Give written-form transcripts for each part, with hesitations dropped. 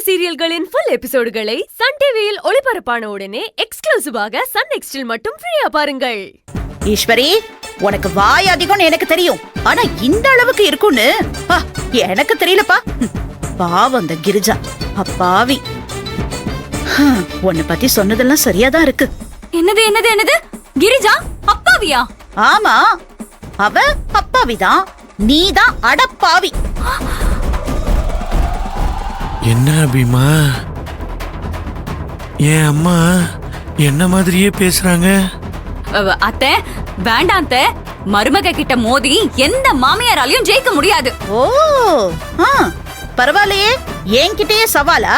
சீரியல்களின் full எபிசோடுகளை Sun டிவியில் ஒளிபரப்பான உடனே எக்ஸ்க்ளூசிவாக சன் நெக்ஸ்டில் மட்டும் ஃப்ரீயா பாருங்கள். ஈஸ்வரி, உனக்கு வாய் அதிகம்னு எனக்கு தெரியும், ஆனா இந்த அளவுக்கு இருக்கும்னு எனக்கு தெரியலப்பா. பாவம் அந்த கிரிஜா, அப்பாவி. உன்னை பத்தி சொன்னதெல்லாம் சரியாதான் இருக்கு. என்னது என்னது என்னது? கிரிஜா அப்பாவியா? ஆமா, அவ அப்பாவிதான், நீதான் அடப்பாவி. என்ன அபிமா, என் அம்மா என்ன மாதிரியே பேசுறாங்க. அத்தை வேண்டாம் அத்தை, மருமக கிட்ட மோதி எந்த மாமியாராலையும் ஜெயிக்க முடியாது. ஓ பரவாயில்லையே, என்கிட்டயே சவாலா?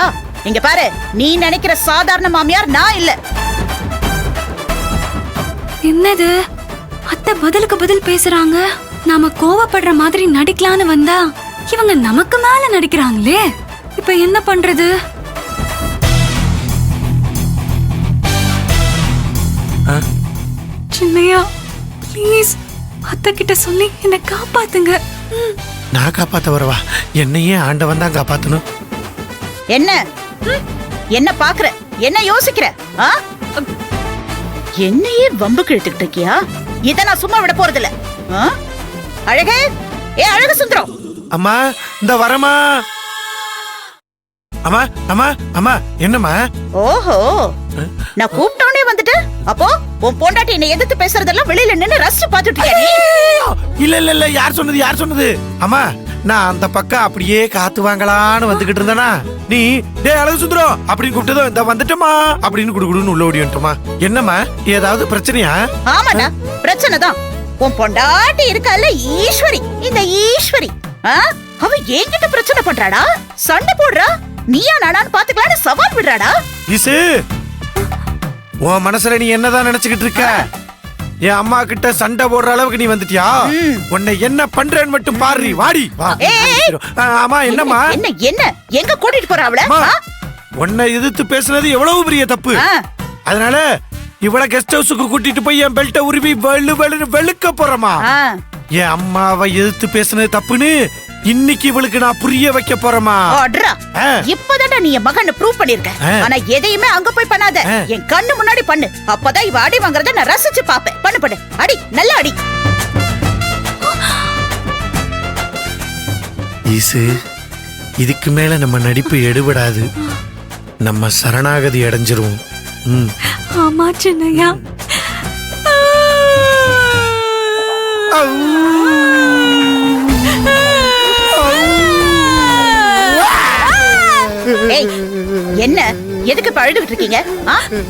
இங்க பாரு, நீ நினைக்கிற சாதாரண மாமியார் நான் இல்ல. என்னது அத்தை பதிலுக்கு பதில் பேசுறாங்க? நாம கோவப்படுற மாதிரி நடிக்கலான்னு வந்தா இவங்க நமக்கு மேல நடிக்கிறாங்களே. இப்ப என்ன பண்றது? சின்னையா, ப்ளீஸ் அத்தை கிட்ட சொல்லி என்ன காப்பாத்துங்க. நான் காப்பாத்த வரவா? என்னையே ஆண்டவன் தான் காப்பாத்தணும். என்ன என்ன பாக்குற, என்ன யோசிக்கிற? என்னையே வம்புக்கு இழுத்துக்கிட்டு இருக்கியா? இத நான் சும்மா விட போறதில்ல. அழகே, ஏ அழகு சுந்தரம். அம்மா இந்த வரமா. அம்மா அம்மா அம்மா, என்னம்மா? ஓஹோ, நான் கூப்பிட்டோனே வந்துட்டு, அப்போ உன் பொண்டாட்டி என்ன எதிர்த்து பேசுறதெல்லாம் வெளியில நின்னு ரசிச்சு பாத்துட்டு இருக்கியா? இல்ல இல்ல இல்ல, யார் சொன்னது யார் சொன்னது? அம்மா, நான் அந்த பக்கம் அப்படியே காத்து வாங்கலான்னு வந்துகிட்டு இருந்தேனா, நீ டே அழகு சுந்தரம் அப்படின்னு கூப்பிட்டதும் இந்த வந்துட்டோமா அப்படின்னு குடுகுடுன்னு உள்ள ஓடி வந்துட்டோமா. என்னம்மா, ஏதாவது பிரச்சனையா? ஆமாண்ணா, பிரச்சனை தான். உன் பொண்டாட்டி இருக்கல்ல ஈஸ்வரி, இந்த ஈஸ்வரி அவ என்கிட்ட பிரச்சனை பண்றாடா, சண்டை போடுறா. நீயா நானான்னு பாத்துக்கலான்னு சவால் விடுறாடா. இசு, உன் மனசுல நீ என்னதான் நினைச்சுக்கிட்டு இருக்க? என் அம்மா கிட்ட சண்டை போடுற அளவுக்கு நீ வந்துட்டியா? உன்னை என்ன பண்றேன்னு மட்டும் பாரு. வாடி வா. ஆமா, என்னம்மா? என்ன என்ன எங்க கூட்டிட்டு போற அவள? உன்னை எதிர்த்து பேசுனது எவ்வளவு பெரிய தப்பு. அதனால இவள கெஸ்ட் ஹவுஸுக்கு கூட்டிட்டு போய் என் பெல்ட்ட உருவி வெளுக்க போறமா. என் அம்மாவை எதிர்த்து பேசுனது தப்புன்னு இன்னைக்கு இவளுக்கு நான் புரிய வைக்க போறமா. இப்பதான்டா நீ என் மகன் ப்ரூவ் பண்ணிருக்க. ஆனா எதையுமே அங்க போய் பண்ணாத, என் கண்ணு முன்னாடி பண்ணு. அப்பதான் இவ அடி வாங்குறத நான் ரசிச்சு பாப்பேன். பண்ணு பண்ணு, அடி, நல்ல அடி. ஈசு, இதுக்கு மேல நம்ம நடிப்பு எடுபடாது. நம்ம சரணாகதி அடைஞ்சிருவோம். ஆமா சின்னையா. என்ன எதுக்கு பழுதுகிட்டு இருக்கீங்க?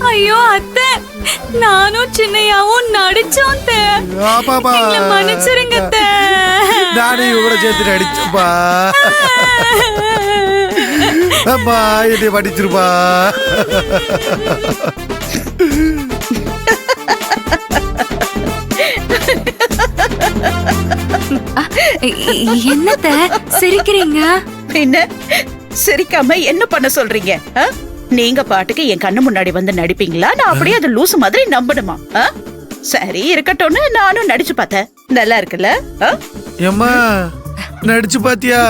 ஐயோ அத்தை, நானும் சின்னையாவும் நடிச்சோம். மன்னிச்சிருங்க. நானும் இவட சேர்த்து நடிச்சப்பா. அம்மா என்னை மன்னிச்சிருப்பா. என்னத்த சிரிக்கிறீங்க? என்ன சிரிக்காம என்ன பண்ண சொல்றீங்க? நீங்க பாட்டுக்கு என் கண்ணு முன்னாடி வந்து நடிப்பீங்களா? நான் அப்படியே அது லூசு மாதிரி நம்பணுமா? சரி இருக்கட்டும்னு நானும் நடிச்சு பார்த்தேன். நல்லா இருக்குல்ல? ஏம்மா, நடிச்சு பாத்தியா?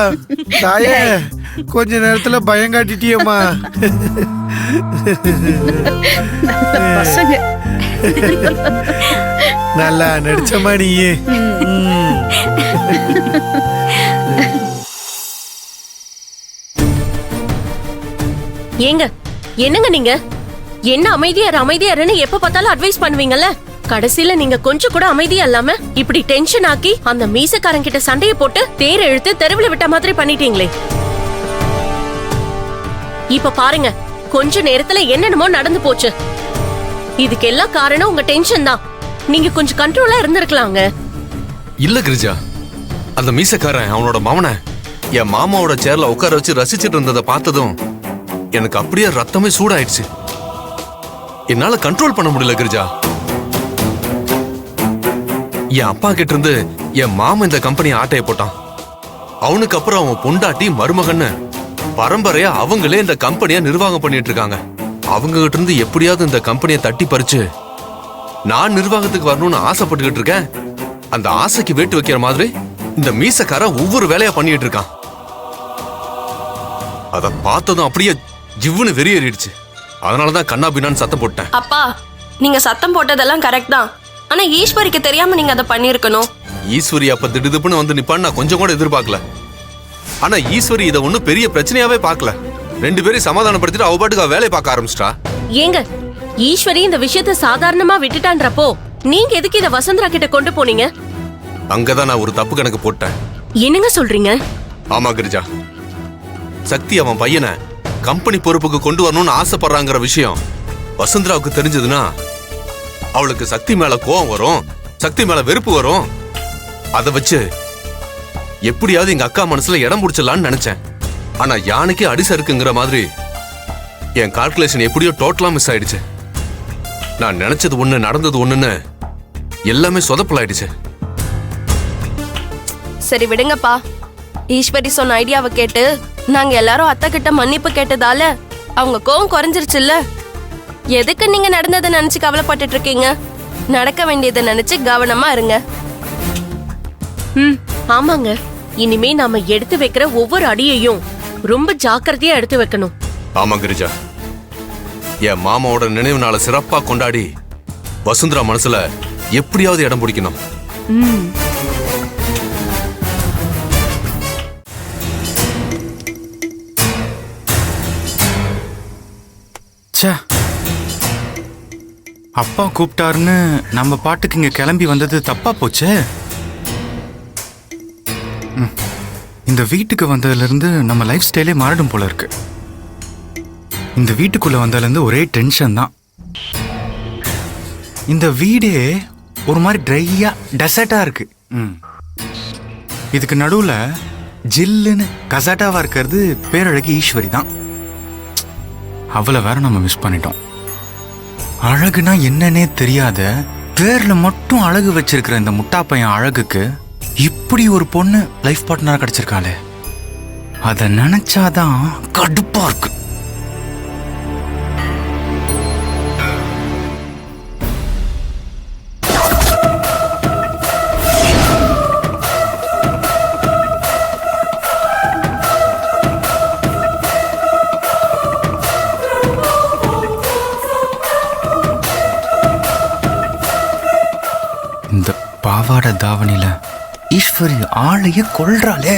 தாயே, கொஞ்ச நேரத்துல பயம் காட்டிட்டியம்மா. பசங்க நல்லா நடிச்சம்மா நீ. ஏங்க, என்னங்க நீங்க? என்ன அமைதியாருன்னு எப்ப பார்த்தாலும் அட்வைஸ் பண்ணுவீங்கல்ல, கடைசியில நீங்க கொஞ்சம் கூட அமைதியா இல்லாம இப்படி டென்ஷன் ஆக்கி அந்த மீசக்காரன் கிட்ட சண்டைய போட்டு தேர் இழுத்து தெருவுல விட்ட மாதிரி பண்ணிட்டீங்களே. இப்ப பாருங்க, கொஞ்ச நேரத்துல என்னென்னமோ நடந்து போச்சு. இதுக்கெல்லாம் காரணம் உங்க டென்ஷன் தான். நீங்க கொஞ்சம் கண்ட்ரோலா இருந்திருக்கலாங்க. இல்ல கிரிஜா, அந்த மீசக்காரன் அவனோட மவனை என் மாமாவோட சேர்ல உட்கார வச்சு ரசிச்சிட்டு இருந்ததை பார்த்ததும் எனக்கு அப்படியே ரத்தமே சூடாயிடுச்சு. என்னால கண்ட்ரோல் பண்ண முடியல கிரிஜா. என் அப்பா கிட்ட இருந்து என் மாமா இந்த கம்பெனி ஆட்டைய போட்டான். அவனுக்கு அப்புறம் அவன் பொண்டாட்டி மருமகன்னு பரம்பரையா அவங்களே இந்த கம்பெனியை நிர்வாகம் பண்ணிட்டு இருக்காங்க. அவங்க கிட்ட இருந்து எப்படியாவது இந்த கம்பெனியை தட்டி பறிச்சு நான் நிர்வாகத்துக்கு வரணும்னு ஆசைப்பட்டுக்கிட்டு இருக்கேன். அந்த ஆசைக்கு வேட்டு வைக்கிற மாதிரி இந்த மீசக்கார ஒவ்வொரு வேலையா பண்ணிட்டு இருக்கான். அத பார்த்ததும் அப்படியே ஜிவ்வுன்னு வெறியேறிடுச்சு. அதனாலதான் கண்ணா பின்னான்னு சத்தம் போட்டேன். அப்பா, நீங்க சத்தம் போட்டதெல்லாம் கரெக்ட் தான். ஆனா ஈஸ்வரிக்கு தெரியாம நீங்க அதை பண்ணிருக்கணும். ஈஸ்வரி அப்ப திடுதுப்புன்னு வந்து நிப்பான்னு நான் கொஞ்சம் கூட எதிர்பார்க்கல. ஆனா ஈஸ்வரி இதை ஒண்ணும் பெரிய பிரச்சனையாவே பார்க்கல. 2 பேரையும் சமாதானப்படுத்திட்டு அவ பாட்டுக்கு அவ வேலையை பார்க்க ஆரம்பிச்சிட்டா. ஏங்க, ஈஸ்வரி இந்த விஷயத்தை சாதாரணமா விட்டுட்டான்றப்போ நீங்க எதுக்கு இத வசுந்தரா கிட்ட கொண்டு போனீங்க? அங்கதான் நான் ஒரு தப்பு கணக்கு போட்டேன். என்னங்க சொல்றீங்க? ஆமா கிரிஜா, சக்தி அவன் பையனை கம்பெனி பொறுப்புக்கு கொண்டு வரணும்னு ஆசைப்படுறாங்கிற விஷயம் வசுந்தராவுக்கு தெரிஞ்சதுன்னா அவளுக்கு சக்தி மேல கோவம் வரும், சக்தி மேல வெறுப்பு வரும். அதை வச்சு எப்படியாவது எங்க அக்கா மனசுல இடம் பிடிச்சிடலான்னு நினைச்சேன். ஆனா யானைக்கு அடிச இருக்குங்கிற மாதிரி என் கால்குலேஷன் எப்படியோ டோட்டலா மிஸ் ஆயிடுச்சு. நான் நினைச்சது ஒண்ணு நடந்தது ஒண்ணுன்னு எல்லாமே சொதப்பலாயிடுச்சு. சரி விடுங்கப்பா. ஈஸ்வரி சொன்ன ஐடியாவை கேட்டு நாங்க எல்லாரும் அத்தை கிட்ட மன்னிப்பு கேட்டதால அவங்க கோவம் குறைஞ்சிருச்சுல்ல. எதுக்கு நீங்க நடந்ததை நினைச்சு கவலைப்பட்டுட்டு இருக்கீங்க? நடக்க வேண்டியதை நினைச்சு கவனமா இருங்க. ஆமாங்க, இனிமே நாம எடுத்து வைக்கிற ஒவ்வொரு அடியையும் ரொம்ப ஜாக்கிரதையா எடுத்து வைக்கணும். ஆமா கிரிஜா, என் மாமாவோட நினைவு நாளை சிறப்பா கொண்டாடி வசுந்தரா மனசுல எப்படியாவது இடம் பிடிக்கணும். அப்பா கூப்பிட்டாருன்னு நம்ம பாட்டுக்கு இங்க கிளம்பி வந்தது தப்பா போச்சே. இந்த வீட்டுக்கு வந்ததுல இருந்து நம்ம லைஃப் ஸ்டைலே மாறிடும் போல இருக்கு. இந்த வீட்டுக்குள்ள வந்ததுல இருந்து ஒரே டென்ஷன் தான். இந்த வீடே ஒரு மாதிரி ட்ரையா டெசர்ட்டா இருக்கு. இதுக்கு நடுவுல ஜில்லுன்னு கசாட்டாவா இருக்கிறது பேரழகி ஈஸ்வரி தான். அவளை வேற நம்ம மிஸ் பண்ணிட்டோம். அழகுனா என்னன்னே தெரியாத பேர்ல மட்டும் அழகு வச்சிருக்கிற இந்த முட்டா பையன் அழகுக்கு இப்படி ஒரு பொண்ணு லைஃப் பார்ட்னரா கிடைச்சிருக்காளே, அத நினைச்சாதான் கடுப்பா இருக்கு. இந்த பாவாடை தாவணியில ஈஸ்வரி ஆளையே கொல்றாளே.